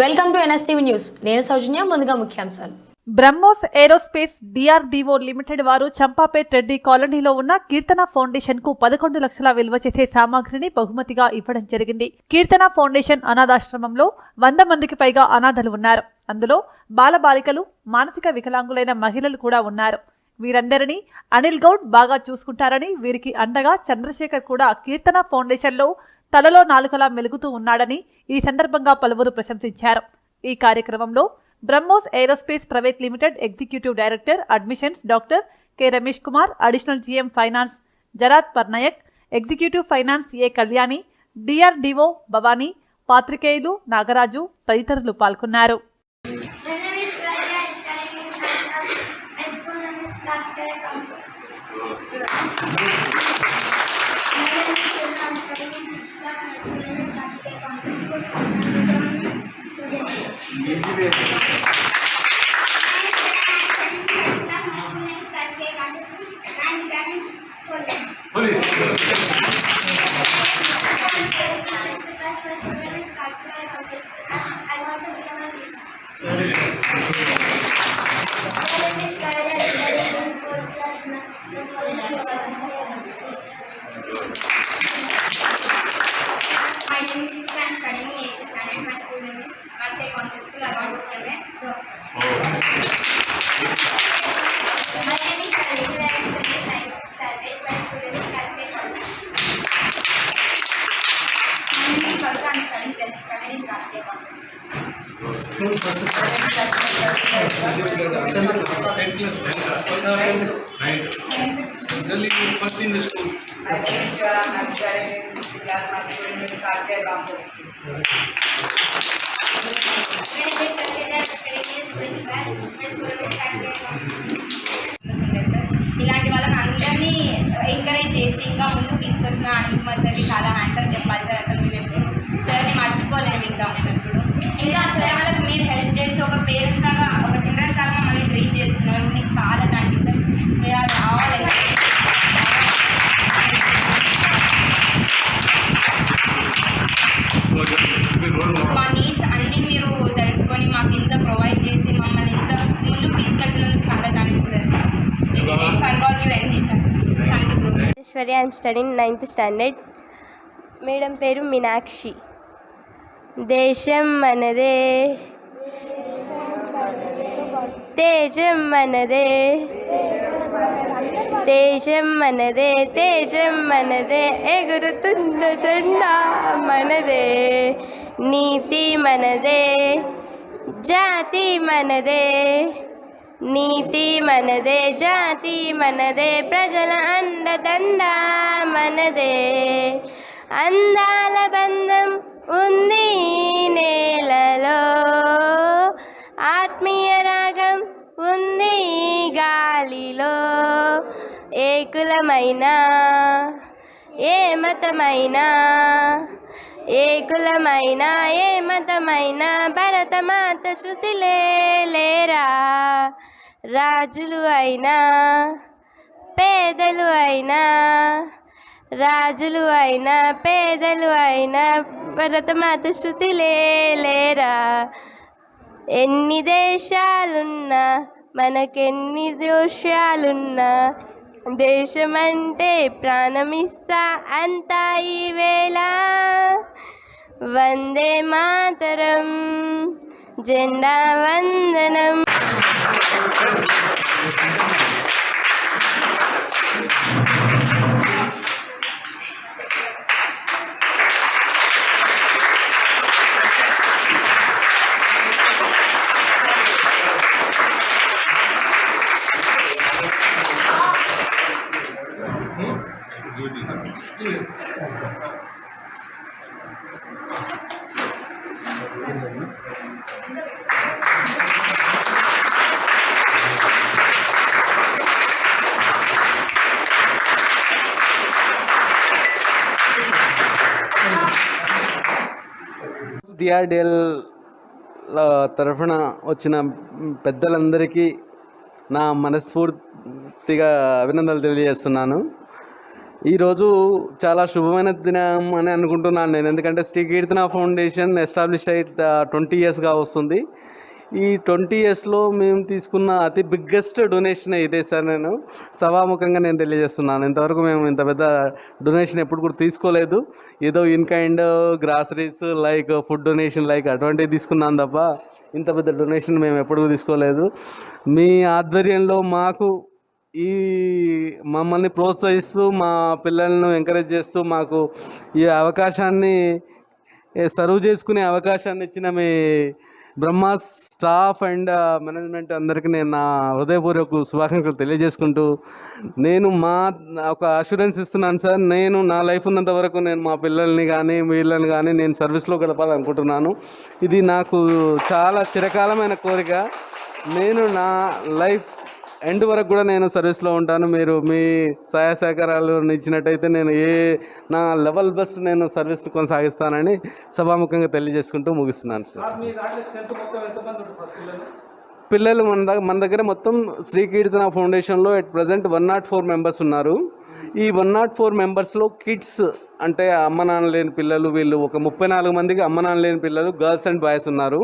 Welcome to NSTV news. నేను సౌజన్య. ముందుగా ముఖ్యాంశాలు. బ్రహ్మోస్ ఏరోస్పేస్ డిఆర్డీఓ లిమిటెడ్ వారు చంపాపేట్ రెడ్డి కాలనీలో ఉన్న కీర్తన ఫౌండేషన్ కు 11 లక్షల విలువ చేసే సామాగ్రిని బహుమతిగా ఇవ్వడం జరిగింది. కీర్తన ఫౌండేషన్ అనాథాశ్రమంలో 100 మందికి పైగా అనాథలు ఉన్నారు. అందులో బాలబాలికలు, మానసిక వికలాంగులైన మహిళలు కూడా ఉన్నారు. వీరందరినీ అనిల్ గౌడ్ బాగా చూసుకుంటారని, వీరికి అండగా చంద్రశేఖర్ కూడా కీర్తన ఫౌండేషన్ లో తలలో నాలుకలా మెలుగుతూ ఉన్నాడని ఈ సందర్భంగా పలువురు ప్రశంసించారు. ఈ కార్యక్రమంలో BrahMos aerospace private limited executive director admissions doctor K Ramesh Kumar, additional GM finance జరాత్ పర్నాయక్, executive finance A Kalyani, DRDO Bhavani, పాత్రికేయులు నాగరాజు తదితరులు పాల్గొన్నారు. First in the school. ఇలాంటి వాళ్ళని అందరినీ ఎంకరేజ్ చేసి ఇంకా ముందుకు తీసుకొచ్చిన అనిల్ కుమార్ సార్కి చాలా హ్యాండ్స్ చెప్పాలి సార్. అసలు మేమైతే సార్ని మర్చిపోలేము ఇంకా మేము ఇప్పుడు. ఇంకా సార్ వాళ్ళకి మీరు హెల్ప్ చేసి ఒక పేరెంట్స్ లాగా, ఒక చిల్డ్రన్స్ లాగా మమ్మల్ని ట్రీట్ చేస్తున్నారు. మీకు చాలా థ్యాంక్ యూ సార్. మీరు అది రావాలి. మా నీడ్స్ అన్నీ మీరు తెలుసుకొని మాకు ఇంత ప్రొవైడ్ చేసి మమ్మల్ని ఇంత ముందుకు తీసుకెళ్తున్నందుకు చాలా thank you sir. I am studying 9th standard. Madam పేరు మీనాక్షి. దేశం మనదే, తేజం మనదే, దేశం మనదే, తేజం మనదే, ఎగురుతున్న జెండా మనదే, నీతి మనదే, జాతి మనదే, నీతి మనదే, జాతి మనదే, ప్రజల అండదండ మనదే, అందాల బంధం ఉంది నేలలో, ఆత్మీయ రాగం ఉంది గాలిలో, ఏ కులమైనా ఏ మతమైనా, ఏ కులమైనా ఏ మతమైనా, భరతమాత శృతిలే లేరా, రాజులు అయినా పేదలు అయినా, రాజులు అయినా పేదలు అయినా, భరతమాత శృతిలే లేరా. ఎన్ని దేశాలున్నా మనకెన్ని దోషాలున్నా, దేశమంటే ప్రాణమిస్తా అంతా ఈవేళ, వందే మాతరం, జెండా వందనం. డిఆర్డిఎల్ తరఫున వచ్చిన పెద్దలందరికీ నా మనస్ఫూర్తిగా అభినందనలు తెలియజేస్తున్నాను. ఈరోజు చాలా శుభమైన దినం అని అనుకుంటున్నాను నేను, ఎందుకంటే శ్రీ కీర్తన ఫౌండేషన్ ఎస్టాబ్లిష్ అయి 20 yearsగా వస్తుంది. ఈ 20 yearsలో మేము తీసుకున్న అతి బిగ్గెస్ట్ డొనేషన్ ఇదే సార్. నేను సభాముఖంగా నేను తెలియజేస్తున్నాను, ఇంతవరకు మేము ఇంత పెద్ద డొనేషన్ ఎప్పుడు కూడా తీసుకోలేదు. ఏదో in kind groceries like food donation like అటువంటివి తీసుకున్నాను తప్ప ఇంత పెద్ద డొనేషన్ మేము ఎప్పుడూ తీసుకోలేదు. మీ ఆధ్వర్యంలో మాకు ఈ మమ్మల్ని ప్రోత్సహిస్తూ మా పిల్లలను ఎంకరేజ్ చేస్తూ మాకు ఈ అవకాశాన్ని సర్వ్ చేసుకునే అవకాశాన్ని ఇచ్చిన మీ బ్రహ్మ స్టాఫ్ అండ్ మేనేజ్మెంట్ అందరికీ నేను నా హృదయపూర్వక శుభాకాంక్షలు తెలియజేసుకుంటూ నేను ఒక అష్యూరెన్స్ ఇస్తున్నాను సార్. నేను నా లైఫ్ ఉన్నంత వరకు నేను మా పిల్లల్ని కానీ వీళ్ళని కానీ నేను సర్వీస్లో గడపాలనుకుంటున్నాను. ఇది నాకు చాలా చిరకాలమైన కోరిక. నేను నా లైఫ్ ఎండ్ వరకు కూడా నేను సర్వీస్లో ఉంటాను. మీరు మీ సహాయ సహకారాలు ఇచ్చినట్టయితే నేను నా లెవెల్ బెస్ట్ నేను సర్వీస్ని కొనసాగిస్తానని సభాముఖంగా తెలియజేసుకుంటూ ముగిస్తున్నాను సార్. పిల్లలు మన దగ్గర మొత్తం శ్రీ కీర్తన ఫౌండేషన్లో ఎట్ ప్రజెంట్ 104 members ఉన్నారు. ఈ 104 members కిడ్స్ అంటే అమ్మ నాన్న లేని పిల్లలు, వీళ్ళు ఒక 34 మందికి అమ్మ నాన్న లేని పిల్లలు గర్ల్స్ అండ్ బాయ్స్ ఉన్నారు.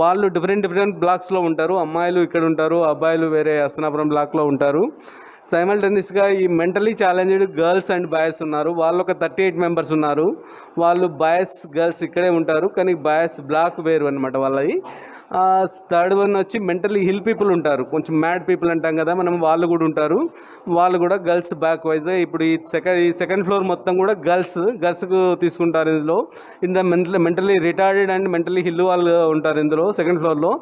వాళ్ళు డిఫరెంట్ బ్లాక్స్లో ఉంటారు. అమ్మాయిలు ఇక్కడ ఉంటారు, అబ్బాయిలు వేరే హస్తనాపురం బ్లాక్లో ఉంటారు. సైమల్టేనియస్గా ఈ mentally challenged girls and boys ఉన్నారు. వాళ్ళు ఒక 38 members ఉన్నారు. వాళ్ళు బాయ్స్ గర్ల్స్ ఇక్కడే ఉంటారు, కానీ బాయ్స్ బ్లాక్ వేరు అనమాట వాళ్ళది. థర్డ్ వన్ వచ్చి మెంటలీ హిల్ పీపుల్ ఉంటారు, కొంచెం మ్యాడ్ పీపుల్ అంటాం కదా మనం, వాళ్ళు కూడా ఉంటారు. వాళ్ళు కూడా గర్ల్స్ బ్యాక్ వైజ్. ఇప్పుడు ఈ సెకండ్ ఫ్లోర్ మొత్తం కూడా గర్ల్స్కు తీసుకుంటారు. ఇందులో mentally retarded and mentally hill వాళ్ళు ఉంటారు ఇందులో సెకండ్ ఫ్లోర్లో.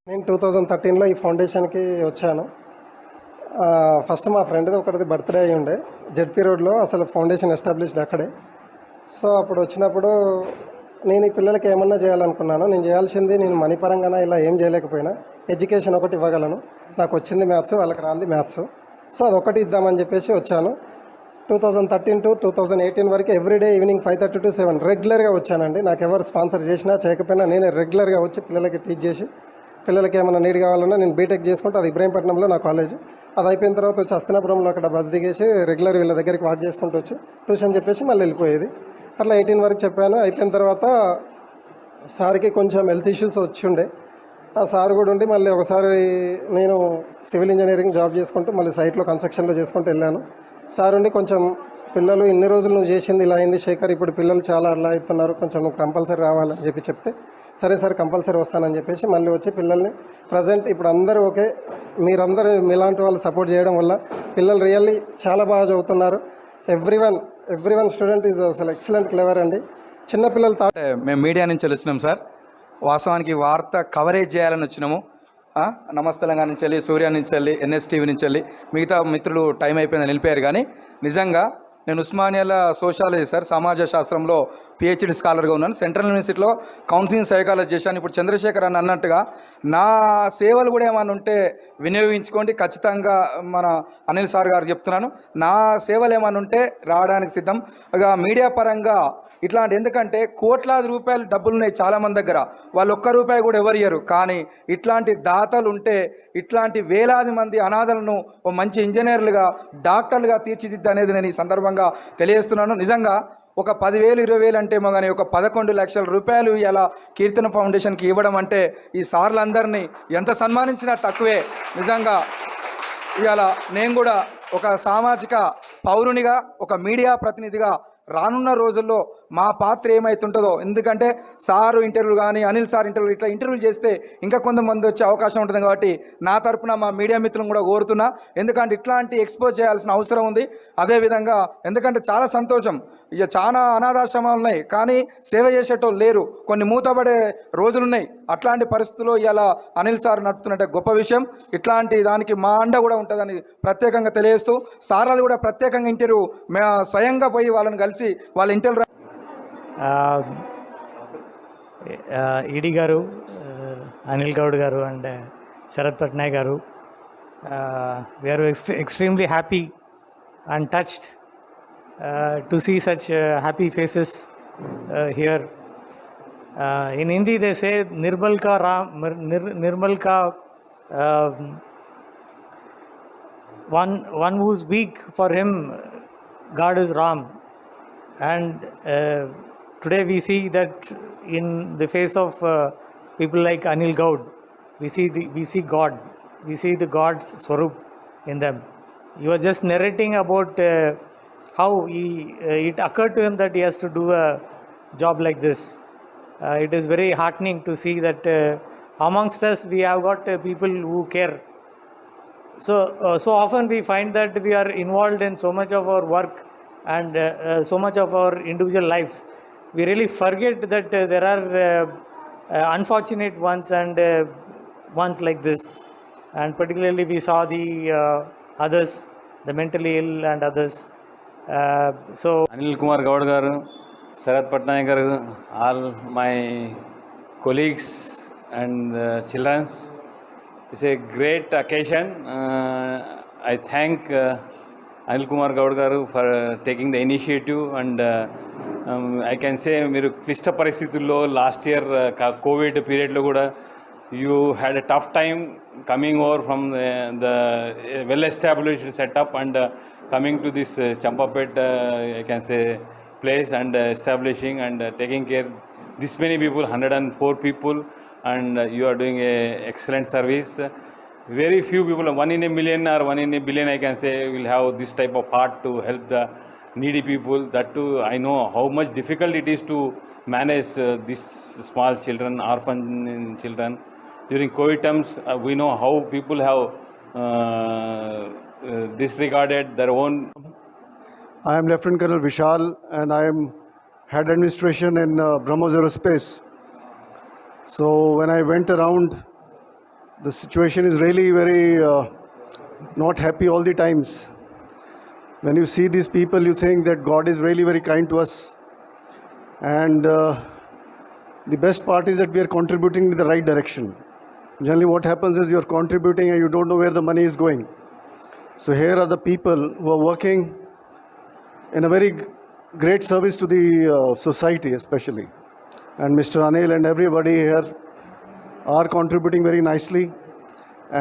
నేను 2013లో ఈ ఫౌండేషన్కి వచ్చాను. ఫస్ట్ మా ఫ్రెండ్ది ఒకటిది బర్త్డే అయ్యి ఉండే జెడ్పీ రోడ్లో, అసలు ఫౌండేషన్ ఎస్టాబ్లిష్డ్ అక్కడే. సో అప్పుడు వచ్చినప్పుడు నేను ఈ పిల్లలకి ఏమన్నా చేయాలనుకున్నాను. నేను చేయాల్సింది, నేను మనీ పరంగా ఇలా ఏం చేయలేకపోయినా ఎడ్యుకేషన్ ఒకటి ఇవ్వగలను. నాకు వచ్చింది మ్యాథ్స్, వాళ్ళకి రాంది మ్యాథ్స్. సో అదొకటి ఇద్దామని చెప్పేసి వచ్చాను. 2013 to 2018 వరకు ఎవ్రీడే ఈవినింగ్ 5:30 to 7 రెగ్యులర్గా వచ్చానండి. నాకు ఎవరు స్పాన్సర్ చేసినా చేయకపోయినా నేనే రెగ్యులర్గా వచ్చి పిల్లలకి టీచ్ చేసి, పిల్లలకి ఏమైనా నీడ్ కావాలన్నా నేను బీటెక్ చేసుకుంటే అది ఇబ్రాహీంపట్నంలో నా కాలేజ్. అది అయిపోయిన తర్వాత వచ్చి హస్తనాపురంలో అక్కడ బస్ దిగేసి రెగ్యులర్ వీళ్ళ దగ్గరికి వాక్ చేసుకుంటూ వచ్చి ట్యూషన్ చెప్పేసి మళ్ళీ వెళ్ళిపోయేది. అట్లా 18 వరకు చెప్పాను. అయిపోయిన తర్వాత సార్కి కొంచెం హెల్త్ ఇష్యూస్ వచ్చి ఉండే. ఆ సార్ కూడా ఉండి మళ్ళీ ఒకసారి నేను సివిల్ ఇంజనీరింగ్ జాబ్ చేసుకుంటూ మళ్ళీ సైట్లో కన్స్ట్రక్షన్లో చేసుకుంటూ వెళ్ళాను. సార్ ఉండి కొంచెం పిల్లలు ఇన్ని రోజులు నువ్వు చేసింది ఇలా అయింది శేఖర్, ఇప్పుడు పిల్లలు చాలా అలా అవుతున్నారు, కొంచెం నువ్వు కంపల్సరీ రావాలని చెప్తే సరే సార్ కంపల్సరీ వస్తానని చెప్పేసి మళ్ళీ వచ్చి పిల్లల్ని ప్రజెంట్ ఇప్పుడు అందరూ ఓకే, మీరందరూ మీలాంటి వాళ్ళు సపోర్ట్ చేయడం వల్ల పిల్లలు రియల్లీ చాలా బాగా చదువుతున్నారు. ఎవ్రీ వన్ స్టూడెంట్ ఈజ్ అసలు ఎక్సలెంట్ క్లెవర్ అండి. చిన్నపిల్లలు మేము మీడియా నుంచి వచ్చినాం సార్. వాస్తవానికి వార్త కవరేజ్ చేయాలని వచ్చినాము. నమస్తే తెలంగాణ నుంచి వెళ్ళి, సూర్య నుంచి వెళ్ళి, NSTV నుంచి వెళ్ళి, మిగతా మిత్రులు టైం అయిపోయిందని వెళ్ళిపోయారు. కానీ నిజంగా నేను ఉస్మానియాలో సోషాలజీ సార్, సమాజ శాస్త్రంలో PhD స్కాలర్గా ఉన్నాను. సెంట్రల్ యూనివర్సిటీలో కౌన్సిలింగ్ సైకాలజీ చేశాను. ఇప్పుడు చంద్రశేఖర్ అని అన్నట్టుగా నా సేవలు కూడా ఏమైనా ఉంటే వినియోగించుకోండి. ఖచ్చితంగా మన అనిల్ సార్ గారు చెప్తున్నాను, నా సేవలు ఏమైనా ఉంటే రావడానికి సిద్ధం. ఇక మీడియా పరంగా ఇట్లాంటి, ఎందుకంటే కోట్లాది రూపాయలు డబ్బులున్నాయి చాలామంది దగ్గర, వాళ్ళు ₹1 కూడా ఎవరు ఇయ్యరు. కానీ ఇట్లాంటి దాతలు ఉంటే ఇట్లాంటి వేలాది మంది అనాథలను ఓ మంచి ఇంజనీర్లుగా, డాక్టర్లుగా తీర్చిదిద్దు అనేది నేను ఈ సందర్భంగా తెలియజేస్తున్నాను. నిజంగా ఒక 10,000 20,000 అంటే కానీ ఒక 11 లక్షల రూపాయలు ఇలా కీర్తన ఫౌండేషన్కి ఇవ్వడం అంటే ఈ సార్లందరినీ ఎంత సన్మానించినా తక్కువే. నిజంగా ఇవాళ నేను కూడా ఒక సామాజిక పౌరునిగా, ఒక మీడియా ప్రతినిధిగా రానున్న రోజుల్లో మా పాత్ర ఏమైతుంటుందో, ఎందుకంటే సారు ఇంటర్వ్యూ కానీ అనిల్ సార్ ఇంటర్వ్యూ ఇట్లా ఇంటర్వ్యూ చేస్తే ఇంకా కొంతమంది వచ్చే అవకాశం ఉంటుంది. కాబట్టి నా తరపున మా మీడియా మిత్రులను కూడా కోరుతున్నా, ఎందుకంటే ఇట్లాంటి ఎక్స్పోజ్ చేయాల్సిన అవసరం ఉంది. అదేవిధంగా ఎందుకంటే చాలా సంతోషం, ఇక చాలా అనాథాశ్రమాలు ఉన్నాయి కానీ సేవ చేసేటోళ్ళు లేరు, కొన్ని మూతపడే రోజులున్నాయి. అట్లాంటి పరిస్థితుల్లో ఇలా అనిల్ సార్ నడుపుతున్నట్టే గొప్ప విషయం. ఇట్లాంటి దానికి మా అండ కూడా ఉంటుందని ప్రత్యేకంగా తెలియజేస్తూ, సార్లది కూడా ప్రత్యేకంగా ఇంటర్వ్యూ స్వయంగా పోయి వాళ్ళని కలిసి వాళ్ళ ఇంటర్వ్యూ ఈడీ గారు, అనిల్ గౌడ్ గారు అండ్ శరత్ పట్నాయక్ గారు, we are extremely happy and touched to see such happy faces here. In Hindi they say Nirmal ka one who's weak, for him God is Ram. And today we see that in the face of people like Anil Gaud, we see God, we see the God's Swarup in them. You were just narrating about how it occurred to him that he has to do a job like this. It is very heartening to see that amongst us we have got people who care. So often we find that we are involved in so much of our work and so much of our individual lives. We really forget that there are unfortunate ones and ones like this. And particularly we saw the others, the mentally ill and others. So Anil Kumar Gaud garu, Sharath Patnaik garu, all my colleagues and children, it's a great occasion. I thank Anil Kumar Gaud garu for taking the initiative, and I can say మీరు క్లిష్ట పరిస్థితుల్లో last year Covid పీరియడ్లో కూడా you had a tough time coming over from the well established setup and coming to this Champapet I can say place and establishing and taking care this many people, 104 people, and you are doing a excellent service. Very few people, 1 in a million or 1 in a billion I can say, will have this type of heart to help the needy people. That too, I know how much difficult it is to manage these small children, orphan children. During COVID times, we know how people have disregarded their own. I am Lieutenant Colonel Vishal and I am Head Administration in BrahMos Aerospace. So when I went around, the situation is really very not happy all the times. When you see these people, you think that God is really very kind to us. And the best part is that we are contributing in the right direction. Generally what happens is you are contributing and you don't know where the money is going. So here are the people who are working in a very great service to the society especially. And Mr. Anil and everybody here are contributing very nicely.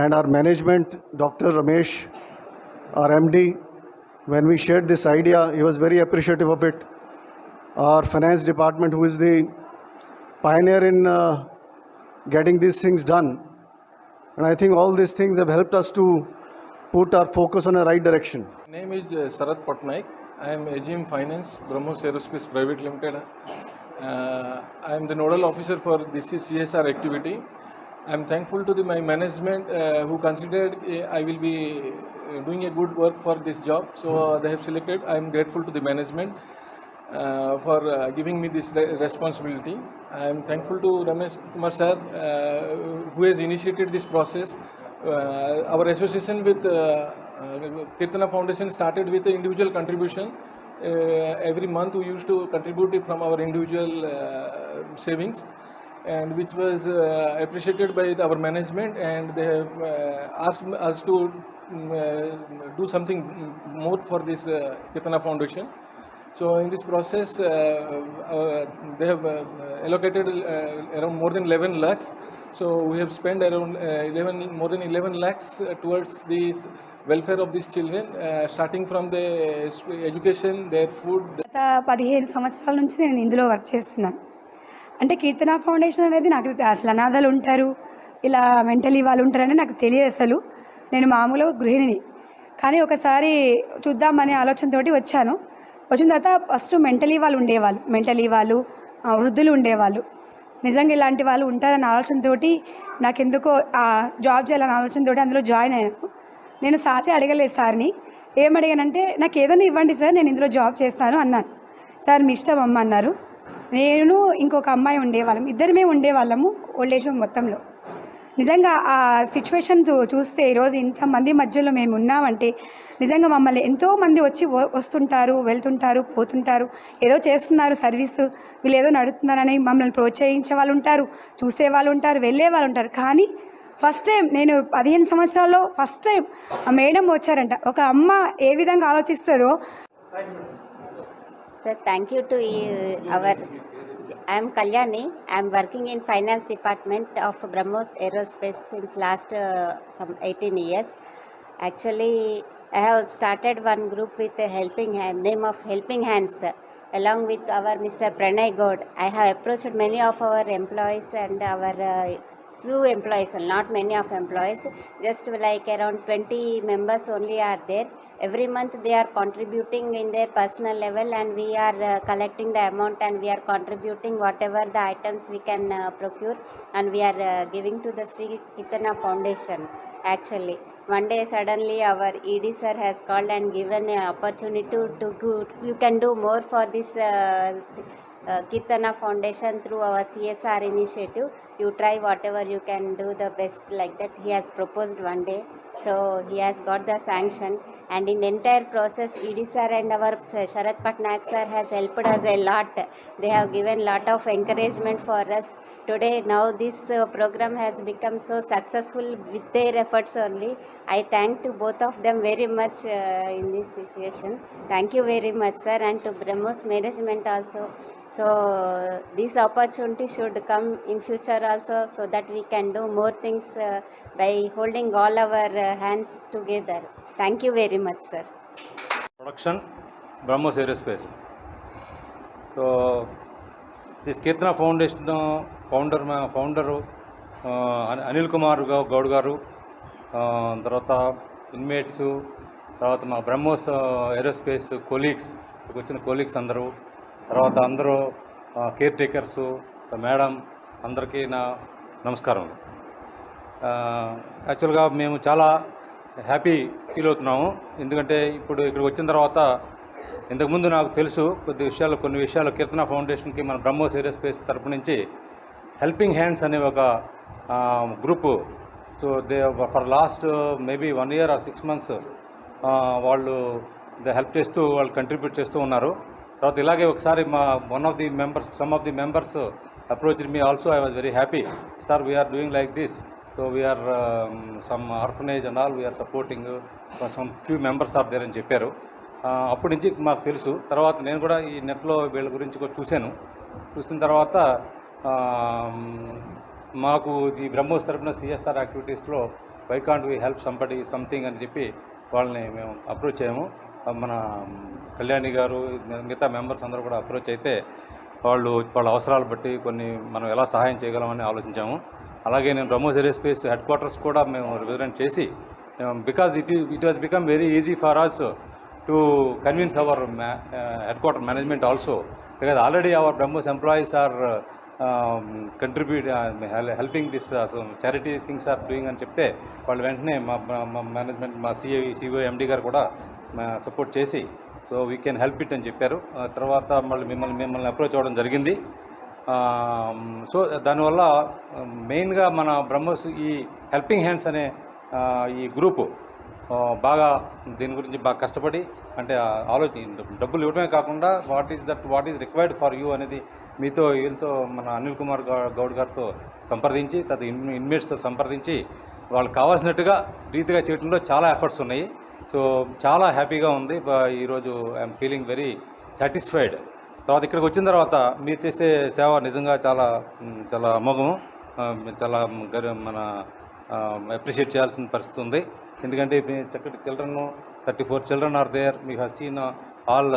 And our management, Dr. Ramesh, our MD, when we shared this idea, he was very appreciative of it. Our finance department, who is the pioneer in getting these things done. And I think all these things have helped us to put our focus on the right direction. My name is Sharath Patnaik. I am AGM Finance, BrahMos Aerospace Private Limited. I am the nodal officer for this CSR activity. I am thankful to my management who considered I will be doing a good work for this job. So they have selected. I am grateful to the management for giving me this responsibility. I am thankful to Ramesh Kumar sir who has initiated this process. Our association with Kirtana Foundation started with an individual contribution. Every month we used to contribute from our individual savings, and which was appreciated by our management, and they have asked us to do something more for this Kirtana Foundation. So in this process they have allocated around more than 11 lakhs. So we have spent around more than 11 lakhs towards the welfare of these children, starting from the education, their food. గత 15 సంవత్సరాల నుంచి నేను ఇందులో work చేస్తున్నాను. అంటే కీర్తన foundation అనేది నాకు అసలు అనాథలు ఉంటారు, ఇలా మెంటలీ వాళ్ళు ఉంటారని నాకు తెలియదు అసలు. నేను మామూలుగా గృహిణిని, కానీ ఒకసారి చూద్దామనే ఆలోచనతోటి వచ్చాను. వచ్చిన తర్వాత ఫస్ట్ మెంటలీ వాళ్ళు ఉండేవాళ్ళు, మెంటలీ వాళ్ళు వృద్ధులు ఉండేవాళ్ళు. నిజంగా ఇలాంటి వాళ్ళు ఉంటారన్న ఆలోచనతోటి నాకెందుకో జాబ్ చేయాలన్న ఆలోచనతోటి అందులో జాయిన్ అయ్యాను. నేను సార్ని అడగలేదు, సార్ని ఏమడిగానంటే నాకు ఏదైనా ఇవ్వండి సార్, నేను ఇందులో జాబ్ చేస్తాను అన్నాను. సార్ మీ ఇష్టం అమ్మ అన్నారు. నేను ఇంకొక అమ్మాయి ఉండేవాళ్ళం, ఇద్దరమే ఉండేవాళ్ళము ఓల్డ్ ఏజ్ హోమ్ మొత్తంలో. నిజంగా ఆ సిచ్యువేషన్ చూస్తే ఈరోజు ఇంతమంది మధ్యలో మేము ఉన్నామంటే నిజంగా మమ్మల్ని ఎంతోమంది వచ్చి వస్తుంటారు, వెళ్తుంటారు, పోతుంటారు, ఏదో చేస్తున్నారు సర్వీసు, వీళ్ళు ఏదో నడుస్తున్నారని మమ్మల్ని ప్రోత్సహించే వాళ్ళు ఉంటారు, చూసే వాళ్ళు ఉంటారు, వెళ్ళే వాళ్ళు ఉంటారు. కానీ ఫస్ట్ టైం నేను 15 సంవత్సరాల్లో ఫస్ట్ టైం ఆ మేడం వచ్చారంట. ఒక అమ్మ ఏ విధంగా ఆలోచిస్తుందో. Sir, thank you to our. I am Kalyani. I am working in finance department of BrahMos Aerospace since last some 18 years. Actually, I have started one group with a name of Helping Hands. Along with our Mr. Pranay Gaud, I have approached many of our employees and our few employees, not many of employees, just like around 20 members only are there. Every month they are contributing in their personal level, and we are collecting the amount and we are contributing whatever the items we can procure, and we are giving to the Sri Kirtana Foundation. Actually, one day suddenly our ED sir has called and given an opportunity to you can do more for this Kirtana Foundation through our CSR initiative. You try whatever you can do the best, like that he has proposed one day. So he has got the sanction, and in the entire process ED sir and our Sharat Patnaik sir has helped us a lot. They have given lot of encouragement for us. Today now this program has become so successful with their efforts only. I thank to both of them very much in this situation. Thank you very much sir, and to BrahMos management also. So this opportunity should come in future also, so that we can do more things by holding all our hands together. Thank you very much sir. Production BrahMos Aerospace. So this Kirtana Foundation founder Anil Kumar Gaud garu, తర్వాత inmates, తర్వాత మా BrahMos aerospace colleagues, వచ్చిన colleagues అందరూ, తర్వాత అందరూ care takers, madam అందరికీ నా నమస్కారం. యాక్చువల్గా మేము చాలా హ్యాపీ ఫీల్ అవుతున్నాము. ఎందుకంటే ఇప్పుడు ఇక్కడికి వచ్చిన తర్వాత ఇంతకుముందు నాకు తెలుసు కొన్ని విషయాలు కీర్తన ఫౌండేషన్కి మన బ్రహ్మోస్ ఏరోస్పేస్ తరపు నుంచి హెల్పింగ్ హ్యాండ్స్ అనే ఒక group, so they for last maybe 1 year or 6 months వాళ్ళు హెల్ప్ చేస్తూ వాళ్ళు కంట్రిబ్యూట్ చేస్తూ ఉన్నారు. తర్వాత ఇలాగే ఒకసారి మా some of the members approached me also. I was very happy, sir we are doing like this, so we are some orphanage and all we are supporting some few members are there అని చెప్పారు. అప్పటి నుంచి మాకు తెలుసు. తర్వాత నేను కూడా ఈ నెట్లో వీళ్ళ గురించి కూడా చూసిన తర్వాత మాకు ఈ బ్రహ్మోస్ తరపున సిఎస్ఆర్ యాక్టివిటీస్లో why can't we help something అని చెప్పి వాళ్ళని మేము అప్రోచ్ అయ్యాము. మన కళ్యాణి గారు మిగతా మెంబర్స్ అందరూ కూడా అప్రోచ్ అయితే వాళ్ళ అవసరాలు బట్టి కొన్ని మనం ఎలా సహాయం చేయగలమని ఆలోచించాము. అలాగే నేను బ్రహ్మోస్ ఏరోస్పేస్ హెడ్ క్వార్టర్స్ కూడా మేము విజిట్ చేసి, because it was become very easy for us to convince our head quarter management also, because already our BrahMos employees are helping this charity things are doing అని చెప్తే వాళ్ళు వెంటనే మా మేనేజ్మెంట్, మా CO ఎండి గారు కూడా సపోర్ట్ చేసి so we can help it అని చెప్పారు. తర్వాత మిమ్మల్ని అప్రోచ్ అవ్వడం జరిగింది. సో దానివల్ల మెయిన్గా మన బ్రహ్మోస్ ఈ హెల్పింగ్ హ్యాండ్స్ అనే ఈ గ్రూపు బాగా దీని గురించి బాగా కష్టపడి, అంటే డబ్బులు ఇవ్వడమే కాకుండా what is required for you అనేది వీళ్ళతో మన అనిల్ కుమార్ గౌడ్ గారితో సంప్రదించి, తర్వాత ఇన్మేట్స్తో సంప్రదించి వాళ్ళకి కావాల్సినట్టుగా రీతిగా చేయడంలో చాలా ఎఫర్ట్స్ ఉన్నాయి. సో చాలా హ్యాపీగా ఉంది ఈరోజు. I'm feeling very satisfied. తర్వాత ఇక్కడికి వచ్చిన తర్వాత మీరు చేసే సేవ నిజంగా చాలా చాలా అమోఘము, చాలా మన అప్రిషియేట్ చేయాల్సిన పరిస్థితి ఉంది. ఎందుకంటే చక్కటి children 34 children are there. We have seen all